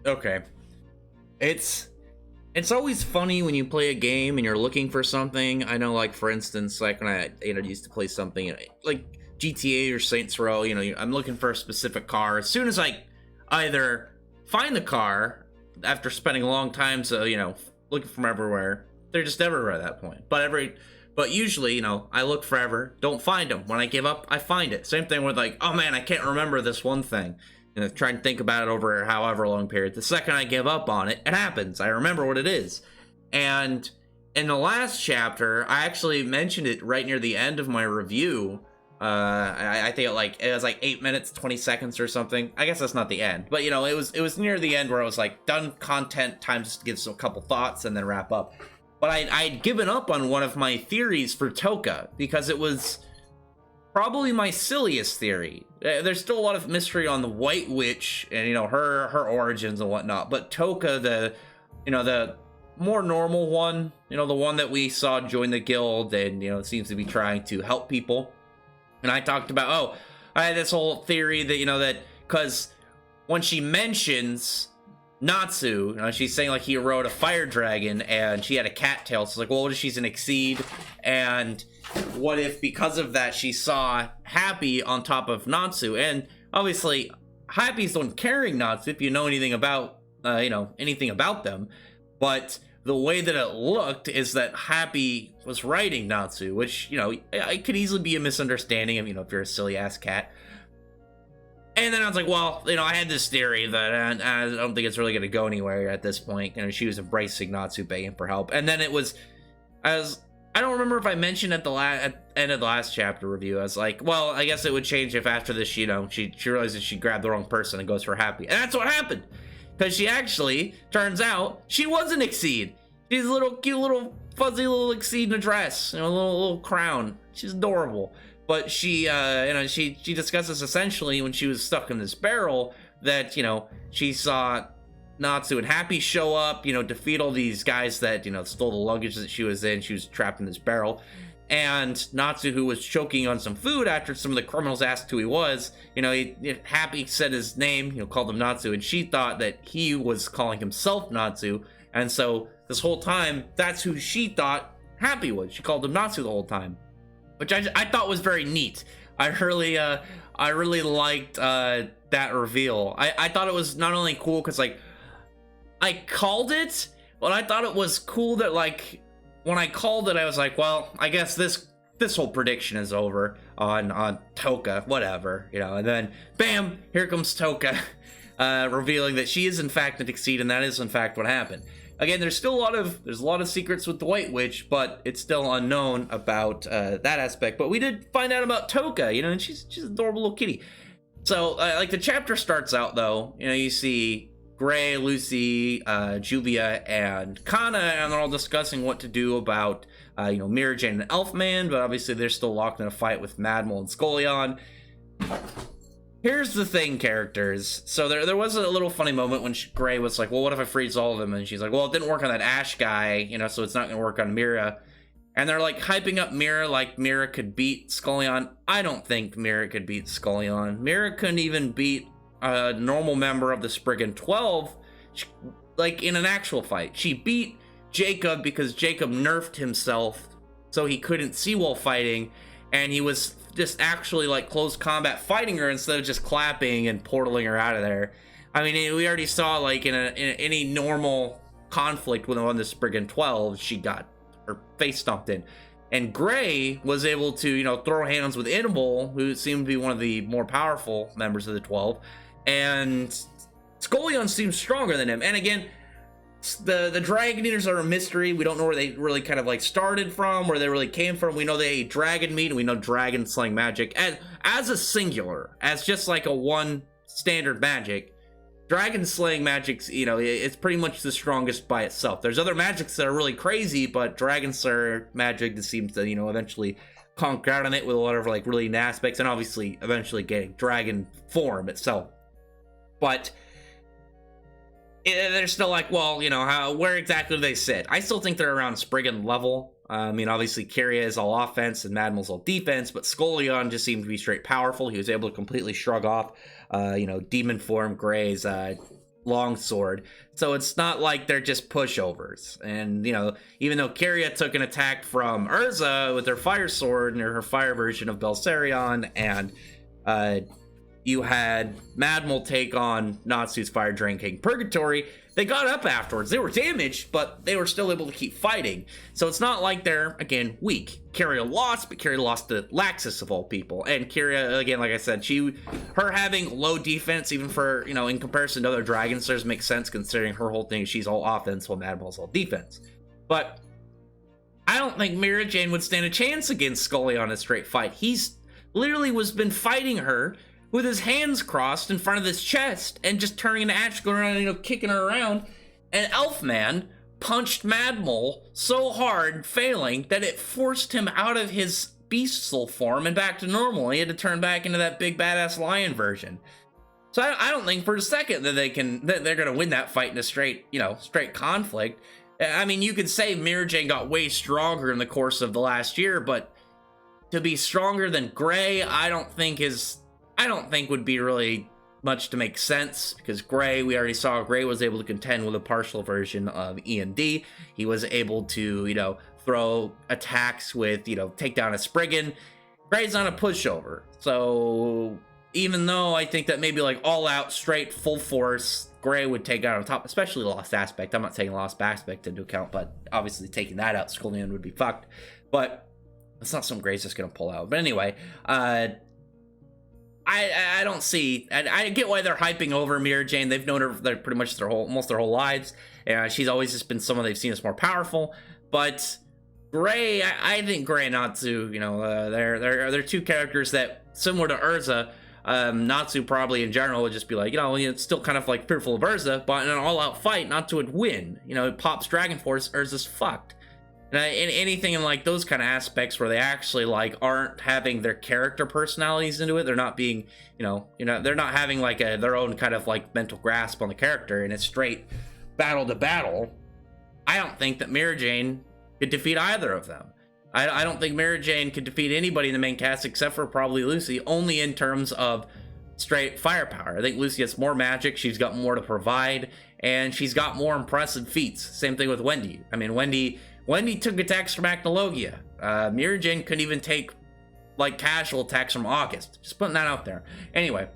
Okay. It's it's always funny when you play a game and you're looking for something. I know, like for instance, like when I used to play something like GTA or Saints Row. I'm looking for a specific car. As soon as I either find the car after spending a long time, so looking from everywhere, they're just everywhere at that point. But usually, I look forever, don't find them. When I give up, I find it. Same thing with like, oh man, I can't remember this one thing. Try and think about it over however long period. The second I give up on it, it happens. I remember what it is. And in the last chapter, I actually mentioned it right near the end of my review. I think it was like 8 minutes 20 seconds or something. I guess that's not the end, but it was near the end where I was like done content, time just to give a couple thoughts and then wrap up. But I'd given up on one of my theories for Toka because it was probably my silliest theory. There's still a lot of mystery on the White Witch and her origins and whatnot, but Toka, the more normal one, the one that we saw join the guild and seems to be trying to help people. And I talked about, I had this whole theory that that because when she mentions Natsu, she's saying like he rode a fire dragon and she had a cattail, so it's like, well, what if she's an Exceed? And what if because of that she saw Happy on top of Natsu? And obviously Happy's the one carrying Natsu if you know anything about anything about them. But the way that it looked is that Happy was riding Natsu, which it could easily be a misunderstanding of if you're a silly ass cat. And then I was like, well, I had this theory that I don't think it's really going to go anywhere at this point. She was embracing Natsu, begging for help. And then it was, I don't remember if I mentioned at the end of the last chapter review, I was like, well, I guess it would change if after this, she realizes she grabbed the wrong person and goes for Happy. And that's what happened. Because she actually, turns out, she was an Exceed. She's a little cute little fuzzy little Exceed in a dress, a little crown. She's adorable. But she discusses essentially when she was stuck in this barrel that, she saw Natsu and Happy show up, defeat all these guys that, stole the luggage that she was in. She was trapped in this barrel. And Natsu, who was choking on some food after some of the criminals asked who he was, Happy said his name, called him Natsu, and she thought that he was calling himself Natsu. And so this whole time, that's who she thought Happy was. She called him Natsu the whole time, which I thought was very neat. I really liked that reveal. I thought it was not only cool because like I called it, but I thought it was cool that like when I called it, I was like, well, I guess this whole prediction is over on Toka, whatever, and then bam, here comes Toka, revealing that she is in fact an Exceed, and that is in fact what happened. Again, there's a lot of secrets with the White Witch, but it's still unknown about that aspect. But we did find out about Toka, and she's an adorable little kitty. So, like the chapter starts out though, you see Gray, Lucy, Julia, and Kana, and they're all discussing what to do about Mira Jane and Elfman. But obviously, they're still locked in a fight with Madmal and Skullion. Here's the thing, characters. So there was a little funny moment when Gray was like, well, what if I freeze all of them? And she's like, well, it didn't work on that Ash guy, so it's not going to work on Mira. And they're like hyping up Mira like Mira could beat Skullion. I don't think Mira could beat Skullion. Mira couldn't even beat a normal member of the Spriggan 12, like in an actual fight. She beat Jacob because Jacob nerfed himself so he couldn't see while fighting, and he was just actually like close combat fighting her instead of just clapping and portaling her out of there. I mean, we already saw like in any normal conflict with one of the Spriggan 12, she got her face stomped in. And Gray was able to, throw hands with Inimble, who seemed to be one of the more powerful members of the 12. And Skullion seems stronger than him. And again, the Dragon Eaters are a mystery. We don't know where they really kind of like started from, where they really came from. We know they ate dragon meat, and we know dragon slaying magic as a singular, as just like a one standard magic. Dragon slaying magic's, it's pretty much the strongest by itself. There's other magics that are really crazy, but dragon slayer magic just seems to, eventually conk out on it with a lot of like really neat aspects, and obviously eventually getting dragon form itself. But they're still like, well, where exactly do they sit? I still think they're around Spriggan level. I mean, obviously, Kyria is all offense and Madmal's all defense, but Skullion just seemed to be straight powerful. He was able to completely shrug off, demon form Gray's longsword. So it's not like they're just pushovers. And, you know, even though Kiria took an attack from Urza with her fire sword and her fire version of Belsarion, and you had Madmol take on Natsu's fire drinking Purgatory, they got up afterwards. They were damaged, but they were still able to keep fighting. So it's not like they're, again, weak. Kiria lost, but Kiria lost to Laxus of all people. And Kiria, again, like I said, her having low defense, even for, you know, in comparison to other Dragon Slayers, makes sense considering her whole thing, she's all offense while Madmol's all defense. But I don't think Mira Jane would stand a chance against Scully on a straight fight. He's literally been fighting her with his hands crossed in front of his chest and just turning into ash, going around, you know, kicking her around. And Elfman punched Madmol so hard, failing, that it forced him out of his beastful form and back to normal. He had to turn back into that big badass lion version. So I don't think for a second that they're gonna win that fight in a straight conflict. I mean, you could say Mira Jane got way stronger in the course of the last year, but to be stronger than Gray, I don't think would be really much to make sense, because Gray, we already saw Gray was able to contend with a partial version of E&D. He was able to, you know, throw attacks with, you know, take down a Spriggan. Gray's not a pushover. So even though I think that maybe like all out, straight, full force, Gray would take out on top, especially Lost Aspect. I'm not taking Lost Aspect into account, but obviously taking that out, Skullion would be fucked. But it's not something Gray's just gonna pull out. But anyway, I don't see, I get why they're hyping over Mira Jane. They've known her pretty much almost their whole lives. She's always just been someone they've seen as more powerful. But Gray, I think Gray and Natsu, you know, they're two characters that, similar to Urza, Natsu probably in general would just be like, you know, it's still kind of like fearful of Urza, but in an all-out fight, Natsu would win. You know, it pops Dragon Force, Urza's fucked. And anything in like those kind of aspects where they actually like aren't having their character personalities into it, they're not being, you know, they're not having like their own kind of like mental grasp on the character, and it's straight battle to battle. I don't think that Mira Jane could defeat either of them. I don't think Mira Jane could defeat anybody in the main cast except for probably Lucy, only in terms of straight firepower. I think Lucy has more magic, she's got more to provide, and she's got more impressive feats. Same thing with Wendy. I mean, Wendy took attacks from Acnologia. Mira Jane couldn't even take like casual attacks from August. Just putting that out there. Anyway,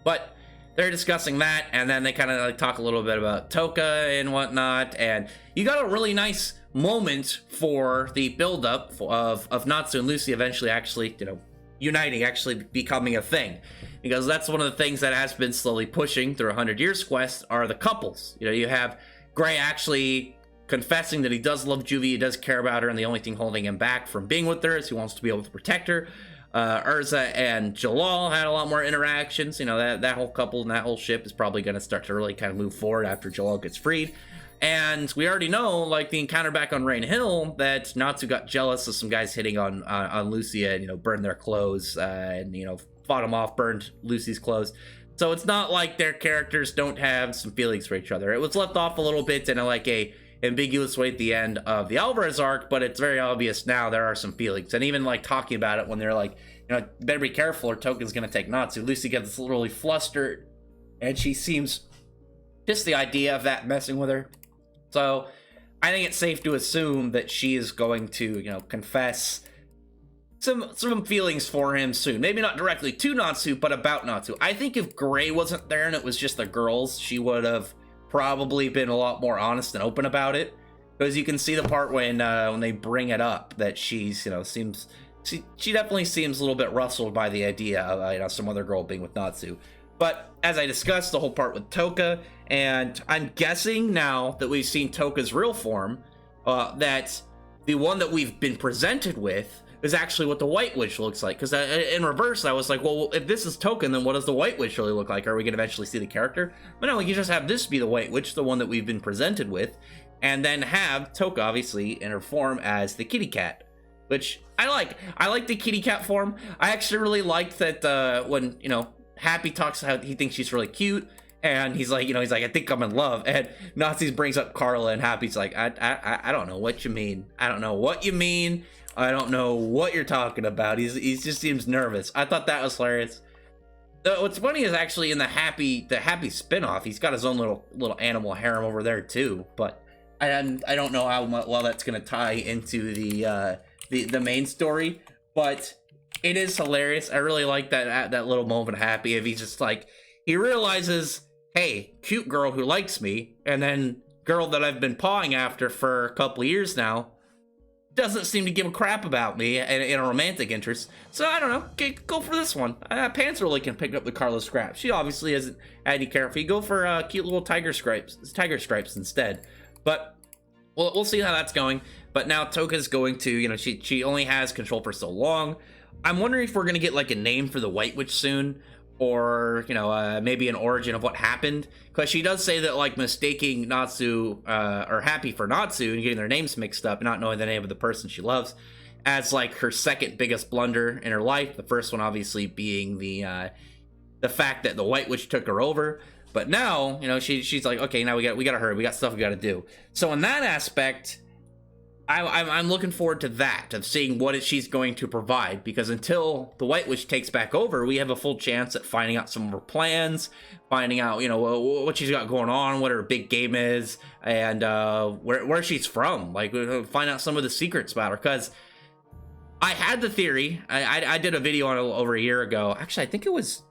but they're discussing that, and then they kind of like talk a little bit about Toka and whatnot, and you got a really nice moment for the build-up of Natsu and Lucy eventually actually, you know, uniting, actually becoming a thing. Because that's one of the things that has been slowly pushing through 100 Years Quest are the couples. You know, you have Gray actually confessing that he does love Juvie, he does care about her, and the only thing holding him back from being with her is he wants to be able to protect her. Urza and Jalal had a lot more interactions. You know, that whole couple and that whole ship is probably going to start to really kind of move forward after Jalal gets freed. And we already know, like, the encounter back on Rain Hill, that Natsu got jealous of some guys hitting on Lucia and, you know, burned their clothes, and, you know, fought them off, burned Lucy's clothes. So it's not like their characters don't have some feelings for each other. It was left off a little bit in a ambiguous way at the end of the Alvarez arc, but it's very obvious now there are some feelings. And even like talking about it when they're like, you know, better be careful or Token's gonna take Natsu. Lucy gets literally flustered, and she seems just the idea of that messing with her. So I think it's safe to assume that she is going to, you know, confess some feelings for him soon. Maybe not directly to Natsu, but about Natsu. I think if Gray wasn't there and it was just the girls, she would have probably been a lot more honest and open about it. Because you can see the part when they bring it up that she's, you know, she definitely seems a little bit rustled by the idea of, you know, some other girl being with Natsu. But as I discussed, the whole part with Toka, and I'm guessing now that we've seen Toka's real form, that the one that we've been presented with is actually what the White Witch looks like. Because in reverse, I was like, well, if this is Token, then what does the White Witch really look like? Are we going to eventually see the character? But no, you just have this be the White Witch, the one that we've been presented with, and then have Toka, obviously, in her form as the kitty cat. Which I like. I like the kitty cat form. I actually really liked that when, you know, Happy talks how he thinks she's really cute, and he's like, I think I'm in love, and Nazis brings up Carla, and Happy's like, I don't know what you mean. I don't know what you mean. I don't know what you're talking about. He just seems nervous. I thought that was hilarious. What's funny is actually in the happy spinoff, he's got his own little animal harem over there too. But I don't know how well that's gonna tie into the main story. But it is hilarious. I really like that little moment of Happy. If he's just like, he realizes, hey, cute girl who likes me, and then girl that I've been pawing after for a couple years now doesn't seem to give a crap about me in a romantic interest. So I don't know, go for this one. Pants really can pick up the Carlos scrap. She obviously isn't any care for you. Go for cute little tiger stripes instead. But we'll see how that's going. But now Toka's going to, you know, she only has control for so long. I'm wondering if we're gonna get like a name for the White Witch soon, or, you know, maybe an origin of what happened, because she does say that, like, mistaking Natsu or Happy for Natsu and getting their names mixed up and not knowing the name of the person she loves as like her second biggest blunder in her life. The first one obviously being the fact that the White Witch took her over. But now, you know, she's like, okay, now we gotta hurry, we got stuff we gotta do. So in that aspect, I'm looking forward to that, of seeing what she's going to provide, because until the White Witch takes back over, we have a full chance at finding out some of her plans, finding out, you know, what she's got going on, what her big game is, and where she's from. Like, find out some of the secrets about her, because I had the theory. I did a video on it over a year ago. Actually, I think it was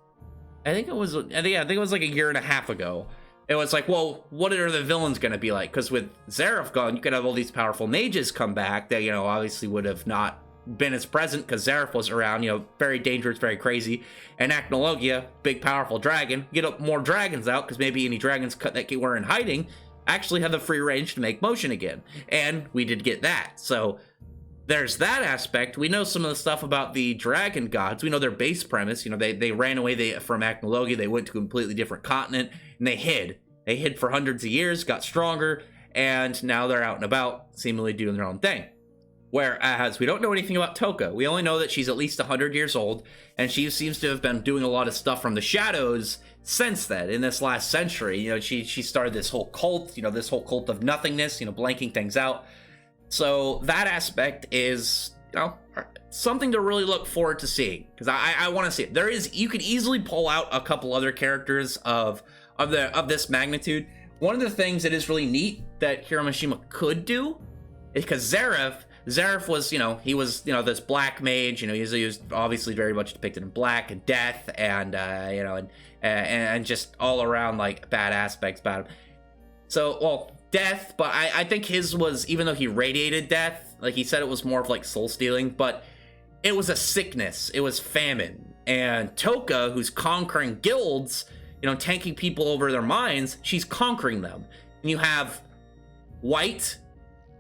like a year and a half ago. It was like, well, what are the villains going to be like? Because with Zareth gone, you could have all these powerful mages come back that, you know, obviously would have not been as present because Zareth was around, you know, very dangerous, very crazy. And Acnologia, big, powerful dragon. Get more dragons out, because maybe any dragons that were in hiding actually have the free range to make motion again. And we did get that. So there's that aspect. We know some of the stuff about the dragon gods. We know their base premise. You know, they ran away from Acnologia. They went to a completely different continent, and they hid. They hid for hundreds of years, got stronger, and now they're out and about, seemingly doing their own thing. Whereas we don't know anything about Toka. We only know that she's at least 100 years old, and she seems to have been doing a lot of stuff from the shadows since then, in this last century. You know, she started this whole cult, you know, this whole cult of nothingness, you know, blanking things out. So that aspect is, you know, something to really look forward to seeing, because I want to see it. You could easily pull out a couple other characters of this magnitude. One of the things that is really neat that Hiramashima could do is, because Zareth was, you know, he was, you know, this black mage, you know, he was obviously very much depicted in black and death, and you know, and just all around like bad aspects about him. So, well, death, but I think his was, even though he radiated death, like he said, it was more of like soul stealing, but it was a sickness, it was famine. And Toka, who's conquering guilds, you know, tanking people over their minds, she's conquering them. And you have white,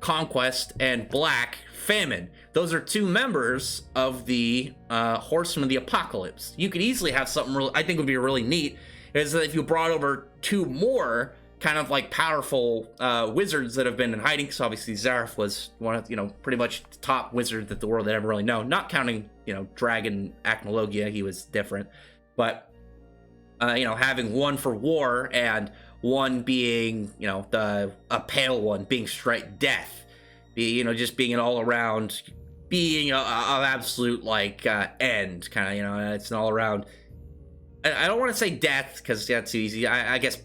conquest, and black, famine. Those are two members of the Horsemen of the Apocalypse. You could easily have something really, I think would be really neat, is that if you brought over two more kind of like powerful wizards that have been in hiding, because obviously Zareth was one of, you know, pretty much the top wizard that the world had ever really known, not counting, you know, Dragon Acnologia, he was different, but you know, having one for war and one being, you know, a pale one being straight death, you know, just being an all around being a absolute like end kind of, you know, it's an all around, I don't want to say death because that's too easy. I guess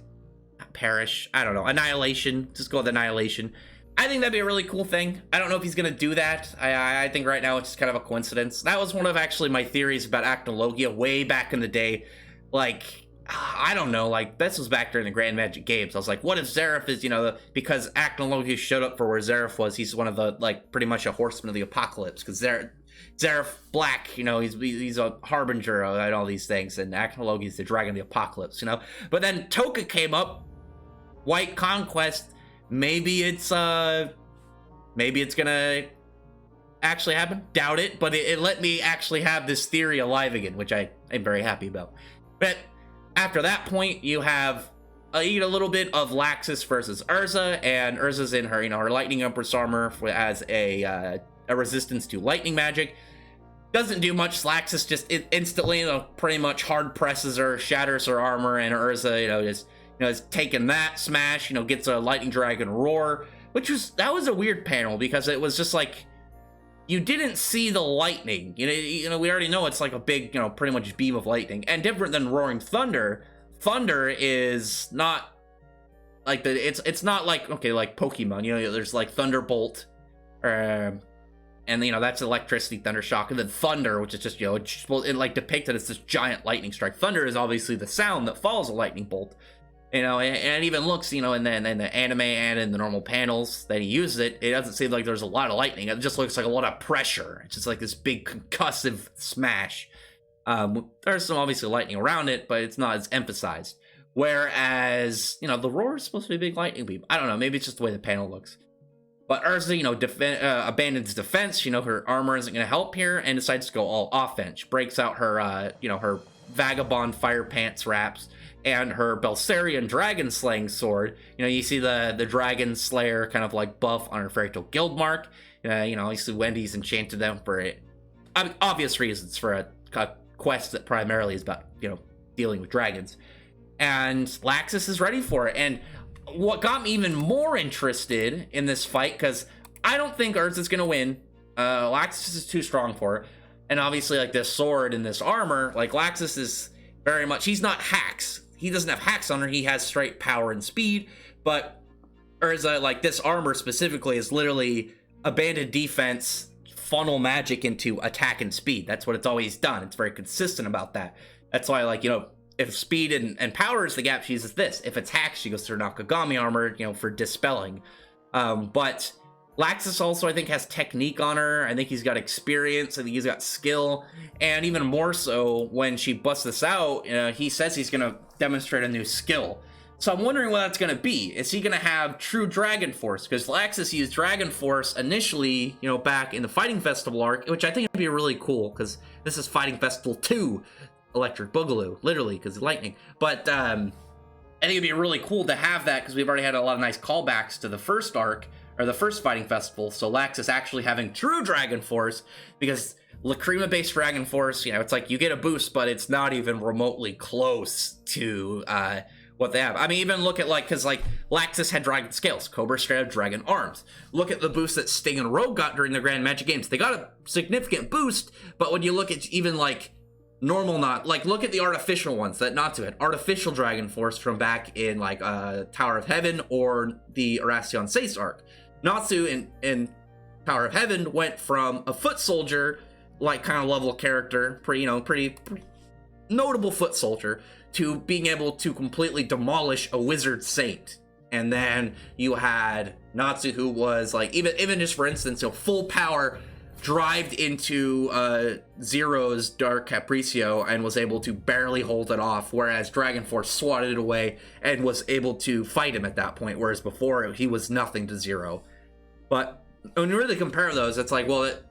perish, I don't know, annihilation, just go with annihilation. I think that'd be a really cool thing. I don't know if he's gonna do that. I think right now it's just kind of a coincidence. That was one of actually my theories about Acnologia way back in the day. Like, I don't know, like this was back during the Grand Magic Games. I was like, what if Zareth is, you know, because Acnologia showed up for where Zareth was, he's one of the, like, pretty much a horseman of the apocalypse, because Zareth Black, you know, he's a harbinger and all these things, and Acnologia is the dragon of the apocalypse, you know. But then Toka came up, White Conquest. Maybe it's gonna actually happen. Doubt it, but it let me actually have this theory alive again, which I am very happy about. But after that point, you have a little bit of Laxus versus Urza, and Urza's in her, you know, her Lightning Empress armor as a resistance to lightning magic. Doesn't do much. Laxus just instantly, you know, pretty much hard presses her, shatters her armor, and Urza, you know, just, you know, is taking that smash, you know, gets a lightning dragon roar, that was a weird panel, because it was just like, you didn't see the lightning. We already know it's like a big, pretty much beam of lightning. And different than Roaring Thunder, Thunder is not like it's not like, okay, like Pokemon, there's like Thunderbolt, and that's electricity, Thunder Shock, and then Thunder, which is just, it's like depicted as this giant lightning strike. Thunder is obviously the sound that follows a lightning bolt. And it even looks, in the anime and in the normal panels that he uses it doesn't seem like there's a lot of lightning. It just looks like a lot of pressure. It's just like this big concussive smash. There's some obviously lightning around it, but it's not as emphasized. Whereas, the roar is supposed to be a big lightning beam. I don't know, maybe it's just the way the panel looks. But Urza, abandons defense. Her armor isn't going to help here, and decides to go all offense. Breaks out her, her Vagabond Fire Pants wraps and her Belsarian Dragon Slaying Sword. You see the Dragon Slayer kind of like buff on her Fairy Tail Guild mark. Obviously Wendy's enchanted them for it. Obvious reasons, for a quest that primarily is about, dealing with dragons. And Laxus is ready for it. And what got me even more interested in this fight, because I don't think Urza's gonna win. Laxus is too strong for her. And obviously, like, this sword and this armor, like, Laxus is very much, he's not hacks. He doesn't have hacks on her, he has straight power and speed. But Urza, like, this armor specifically is literally abandoned defense, funnel magic into attack and speed. That's what it's always done. It's very consistent about that. That's why, like, if speed and power is the gap, she uses this. If it's hacks, she goes to her Nakagami armor, for dispelling. But Laxus also, I think, has technique on her. I think he's got experience. I think he's got skill. And even more so, when she busts this out, he says he's going to demonstrate a new skill. So I'm wondering what that's going to be. Is he going to have true Dragon Force? Because Laxus used Dragon Force initially, back in the Fighting Festival arc, which I think would be really cool, because this is Fighting Festival 2 Electric Boogaloo, literally, because of lightning. But I think it'd be really cool to have that, because we've already had a lot of nice callbacks to the first arc, or the first Fighting Festival. So Laxus actually having true Dragon Force, because Lacrima-based Dragon Force, it's like you get a boost, but it's not even remotely close to what they have. I mean, even look at, because Laxus had Dragon Scales, Cobra straight have Dragon Arms. Look at the boost that Sting and Rogue got during the Grand Magic Games. They got a significant boost, but when you look at even, normal, not look at the artificial ones that Natsu had. Artificial Dragon Force from back in Tower of Heaven or the Erasion Seis arc. Natsu in Tower of Heaven went from a foot soldier kind of level character, pretty notable foot soldier, to being able to completely demolish a wizard saint. And then you had Natsu, who was even just for instance, full power drived into Zero's Dark Capriccio and was able to barely hold it off, whereas Dragon Force swatted it away and was able to fight him at that point, whereas before he was nothing to Zero. But when you really compare those, it's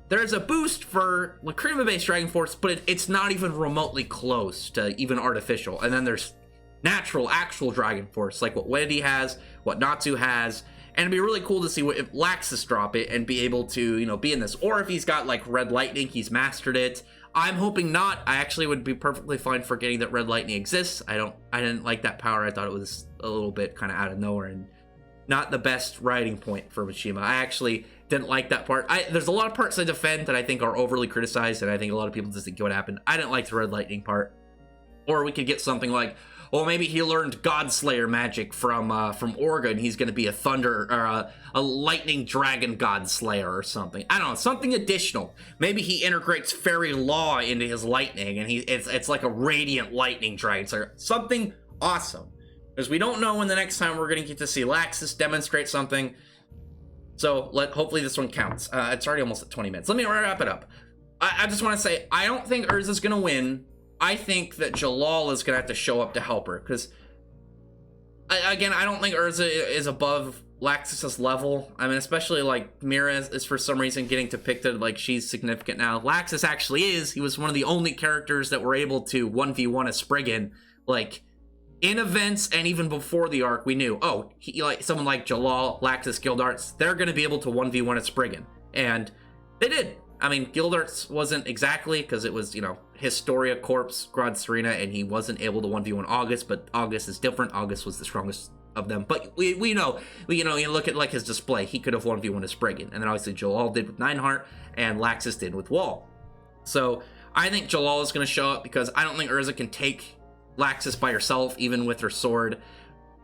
there's a boost for Lacrima-based Dragon Force, but it's not even remotely close to even artificial. And then there's natural, actual Dragon Force, like what Wendy has, what Natsu has. And it'd be really cool to see if Laxus drop it and be able to, be in this. Or if he's got, Red Lightning, he's mastered it. I'm hoping not. I actually would be perfectly fine forgetting that Red Lightning exists. I didn't like that power. I thought it was a little bit kind of out of nowhere and not the best riding point for Mishima. I actually didn't like that part. There's a lot of parts I defend that I think are overly criticized, and I think a lot of people just think what happened. I didn't like the Red Lightning part. Or we could get something like, well, maybe he learned Godslayer magic from Orga, and he's going to be a thunder or a lightning dragon Godslayer or something. I don't know, something additional. Maybe he integrates fairy law into his lightning, and it's like a radiant lightning dragon. So something awesome, because we don't know when the next time we're going to get to see Laxus demonstrate something. So hopefully this one counts. It's already almost at 20 minutes. Let me wrap it up. I just want to say, I don't think Urza's going to win. I think that Jalal is going to have to show up to help her, because, again, I don't think Urza is above Laxus's level. I mean, especially, Mira is for some reason getting depicted like she's significant now. Laxus actually is. He was one of the only characters that were able to 1v1 a Spriggan, in events, and even before the arc, we knew, oh, someone like Jalal, Laxus, Guildarts, they're going to be able to 1v1 a Spriggan. And they did. I mean, Guildarts wasn't exactly, because it was, Historia Corpse, Grod Serena, and he wasn't able to 1v1 August, but August is different. August was the strongest of them. But we know, you look at like his display, he could have 1v1 as Spriggan, and then obviously Jalal did with Nineheart, and Laxus did with Wall. So I think Jalal is going to show up because I don't think Urza can take Laxus by herself, even with her sword.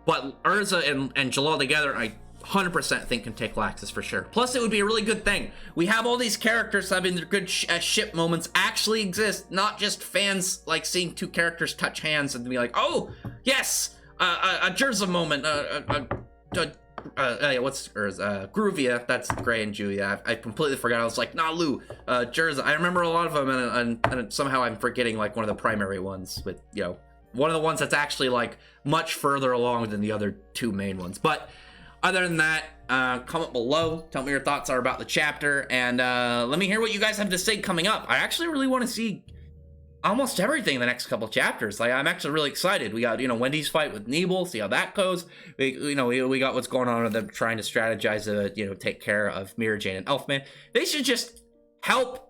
But Urza and Jalal together, I 100% think can take Laxus for sure. Plus, it would be a really good thing. We have all these characters having their good ship moments actually exist, not just fans like seeing two characters touch hands and be like, oh, yes, a Jerza moment, what's Groovia, that's Gray and Julia. I completely forgot. I was like, NaLu, Jerza. I remember a lot of them, and somehow I'm forgetting like one of the primary ones, but one of the ones that's actually like much further along than the other two main ones. But other than that, comment below, tell me your thoughts are about the chapter, and let me hear what you guys have to say coming up. I actually really want to see almost everything in the next couple chapters. Like, I'm actually really excited. We got, Wendy's fight with Nebel, see how that goes. We got what's going on with them trying to strategize to, take care of Mira Jane and Elfman. They should just help,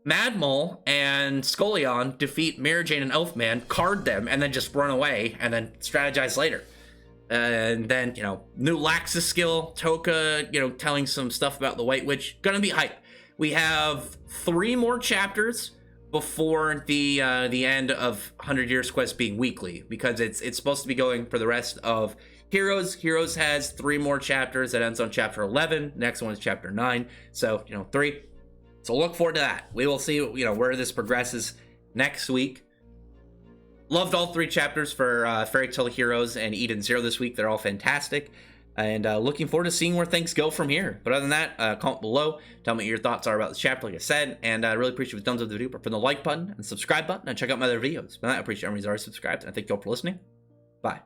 Mad Mole and Scullion defeat Mira Jane and Elfman, card them, and then just run away, and then strategize later. And then, new Laxus skill, Toka, telling some stuff about the White Witch. Gonna be hype. We have 3 more chapters before the end of 100 Years Quest being weekly, because it's supposed to be going for the rest of Heroes. Heroes has 3 more chapters that ends on chapter 11. Next one is chapter 9. So, 3. So look forward to that. We will see, where this progresses next week. Loved all 3 chapters for Fairy Tail Heroes and Eden Zero this week. They're all fantastic. And looking forward to seeing where things go from here. But other than that, comment below. Tell me what your thoughts are about this chapter, like I said. And I really appreciate if you thumbs up the video, but from the like button and subscribe button, and check out my other videos. But I appreciate everyone who's already subscribed. And I thank you all for listening. Bye.